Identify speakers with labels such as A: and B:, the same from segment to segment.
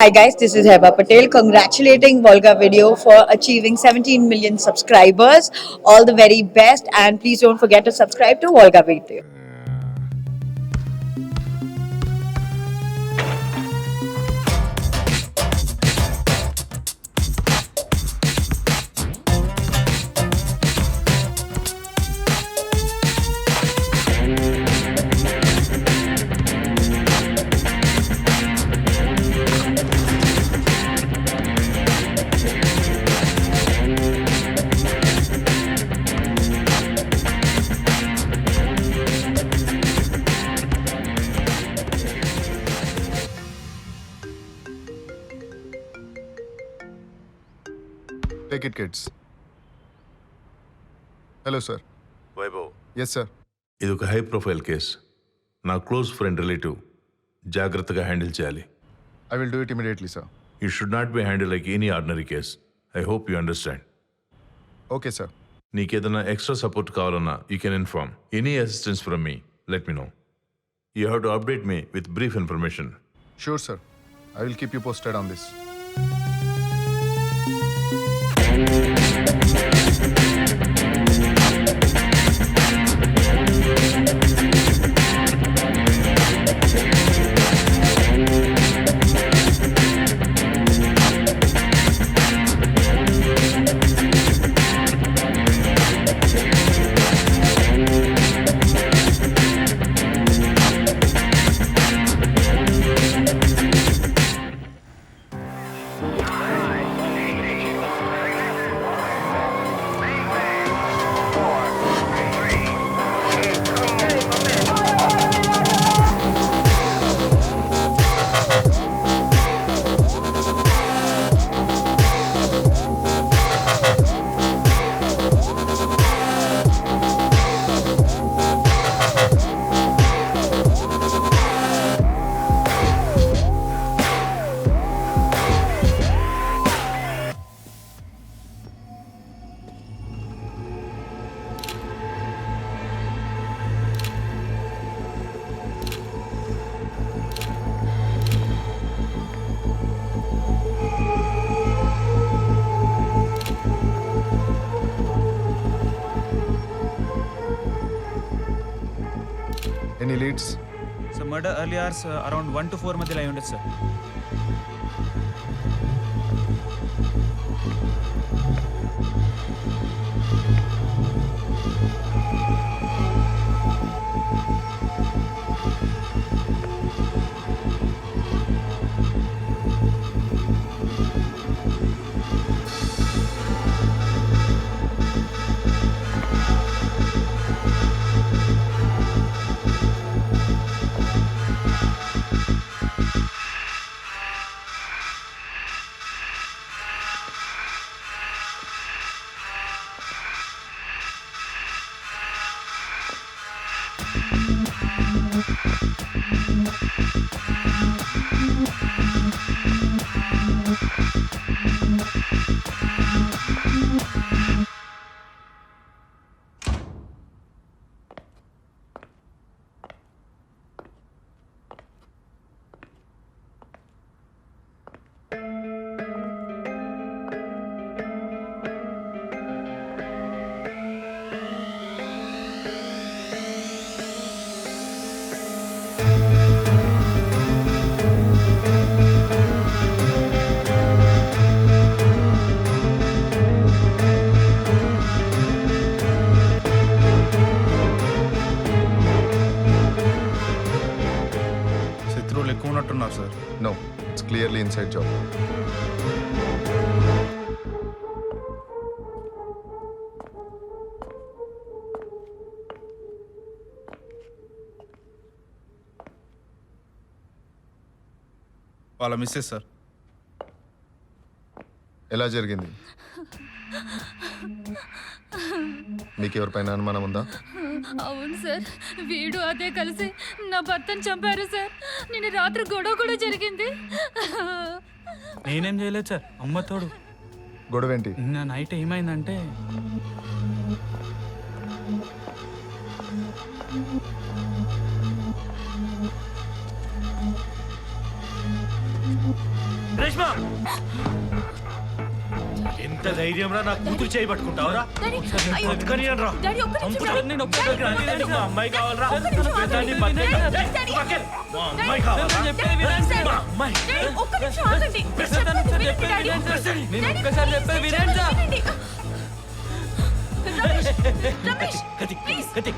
A: Hi guys, this is Heba Patel congratulating Volga Video for achieving 17 million subscribers. All the very best and please don't forget to subscribe to Volga Video.
B: Take it, kids. Hello, sir.
C: Vaibhav,
B: Yes, sir.
C: ఇది ఒక high profile case. నా close friend relative జాగ్రత్తగా handle చేయాలి.
B: I will do it immediately, sir.
C: You should not be handle like any ordinary case. I hope you understand.
B: Okay, sir.
C: నీకేదైనా extra support కావాలన్నా you can inform. Any assistance from me, let me know. You have to update me with brief information.
B: Sure, sir. I will keep you posted on this. Any leads?
D: So murder early hours around 1 to 4 మధ్యలో అయి ఉండొచ్చు sir. శత్రువులు ఎక్కువ ఉన్నట్టున్నారు sir.
B: No, it's clearly inside job.
D: వాళ్ళ missus sir.
B: ఎలా జరిగింది? మీకు ఎవరిపైన అనుమానం ఉందా?
E: అవును సార్, వీడు అదే కలిసి నా భర్తను చంపారు సార్. నిన్న రాత్రి గొడవ కూడా జరిగింది.
D: నేనేం చేయలేదు సార్, అమ్మ తోడు.
B: గొడవ ఏంటి?
D: నిన్న నైట్ ఏమైందంటే
F: రేష్మా ఎంత ధైర్యం రా నా కూతురు చేయి పట్టుకుంటావురా బతకని రా
D: నేను ఒక్కసారి
F: మా అమ్మాయి కావాలరా పెద్దాన్ని బతకని. ఏయ్, పక్కన. మా అమ్మాయి కావాలరా మా అమ్మాయి
D: నేను ఒక్కసారి చెప్పేది వినండి సార్.
F: కత్తి, కత్తి, కత్తి,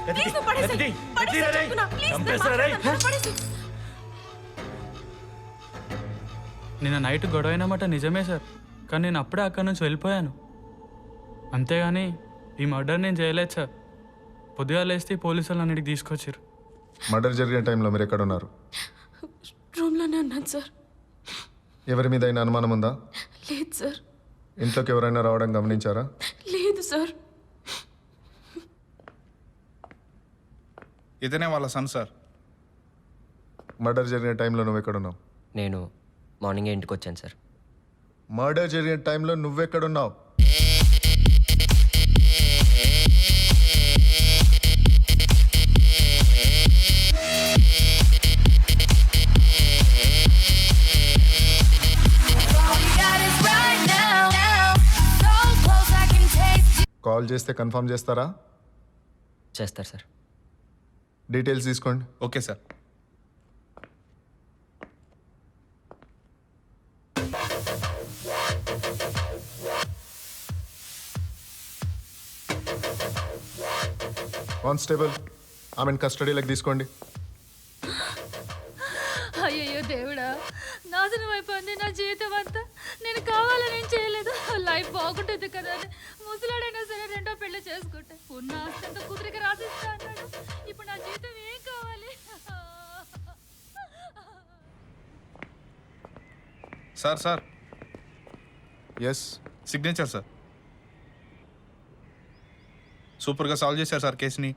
F: కత్తి, కత్తి రా రేయ్. చంపేస్తారా రేయ్?
D: నిన్న నైట్ గొడవ అయినమాట నిజమే సార్, కానీ నేను అప్పుడే అక్కడి నుంచి వెళ్ళిపోయాను. అంతేగాని ఈ మర్డర్ నేను చేయలేదు సార్. పొద్దుగా లేస్తే పోలీసులు అన్నిటికి తీసుకొచ్చారు.
B: మర్డర్ జరిగిన టైంలో మీరు ఎక్కడ ఉన్నారు?
G: రూమ్లోనే ఉన్నాను సార్.
B: ఎవరి మీద అయినా అనుమానం ఉందా?
G: లేదు సార్.
B: ఇంట్లోకి ఎవరైనా రావడం గమనించారా?
G: లేదు సార్.
H: ఇతనే వాళ్ళ సన్ సార్.
B: మర్డర్ జరిగిన టైంలో నువ్వు ఎక్కడున్నావు?
I: నేను మార్నింగే ఇంటికి వచ్చాను సార్.
B: మర్డర్ జరిగిన టైంలో నువ్వెక్కడున్నావు? కాల్ చేస్తే కన్ఫర్మ్ చేస్తారా?
I: చేస్తారు సార్.
B: డీటెయిల్స్ తీసుకోండి.
H: Okay sir.
B: కానిస్టేబుల్, ఆమెను కస్టడీలోకి తీసుకోండి.
E: అయ్యయ్యో దేవుడా, నాశనం అయిపోయింది నా జీవితం అంతా. నేను కావాలని ఏం చేయలేదు. లైఫ్ బాగుంటుంది కదా అని ముసలాడైనా సరే రెండో పెళ్లి చేసుకుంటే ఉన్న ఆస్తంతా కూతురికి రాసిస్తా అన్నాడు. ఇప్పుడు నా జీవితం ఏం కావాలి?
H: Sir sir
B: yes,
H: signature sir. సూపర్గా సాల్వ్ చేశారు సార్ కేసుని.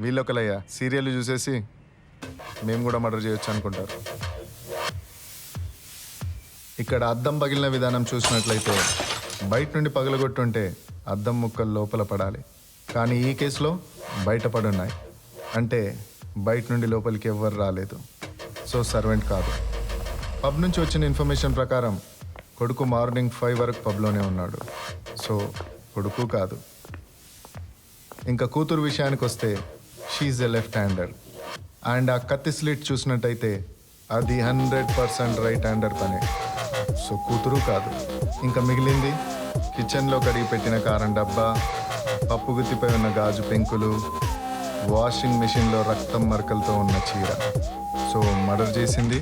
B: వీళ్ళొకలయ్యా సీరియల్ చూసేసి మేము కూడా మర్డర్ చేయొచ్చు అనుకుంటారు. ఇక్కడ అద్దం పగిలిన విధానం చూసినట్లయితే బయట నుండి పగలగొట్టుంటే అద్దం ముక్కలు లోపల పడాలి, కానీ ఈ కేసులో బయటపడున్నాయి. అంటే బయట నుండి లోపలికి ఎవ్వరు రాలేదు, సో సర్వెంట్ కాదు. పబ్ నుంచి వచ్చిన ఇన్ఫర్మేషన్ ప్రకారం కొడుకు మార్నింగ్ 5 వరకు పబ్లోనే ఉన్నాడు, సో కొడుకు కాదు. ఇంకా కూతురు విషయానికి వస్తే she's a left hander. And ఆ కత్తి స్లిట్ చూసినట్టయితే అది 100% రైట్ హ్యాండర్ పనే, సో కూతురు కాదు. ఇంకా మిగిలింది కిచెన్లో కడిగి పెట్టిన కారం డబ్బా, పప్పు గుత్తిపై ఉన్న గాజు పెంకులు, వాషింగ్ మిషన్లో రక్తం మరకలతో ఉన్న చీర. సో మర్డర్ చేసింది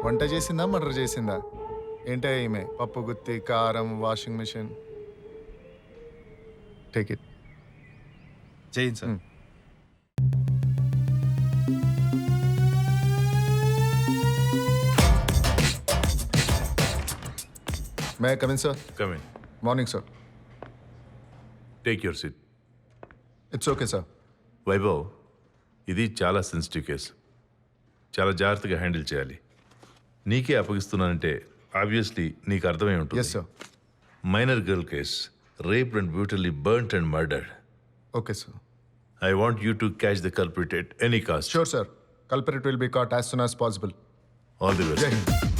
B: వంట చేసిందా మర్డర్ చేసిందా? ఏంటో ఈమె పప్పు గుత్తి, కారం, వాషింగ్ మిషన్. Take it.
H: చేయండి sir.
B: May come in sir?
C: Come in.
B: Morning sir.
C: Take your seat.
B: It's okay sir.
C: Vaibhav, ఇది చాలా సెన్సిటివ్ కేసు. చాలా జాగ్రత్తగా హ్యాండిల్ చేయాలి. నీకే అప్పగిస్తున్నానంటే ఆబ్వియస్లీ నీకు అర్థమై ఉంటుంది.
B: Yes sir.
C: Minor girl case, rape and brutally burnt and murdered.
B: Okay sir.
C: I want you to catch the culprit at any cost.
B: Sure sir. Culprit will be caught as soon as possible.
C: All the best.
B: జై హింద్.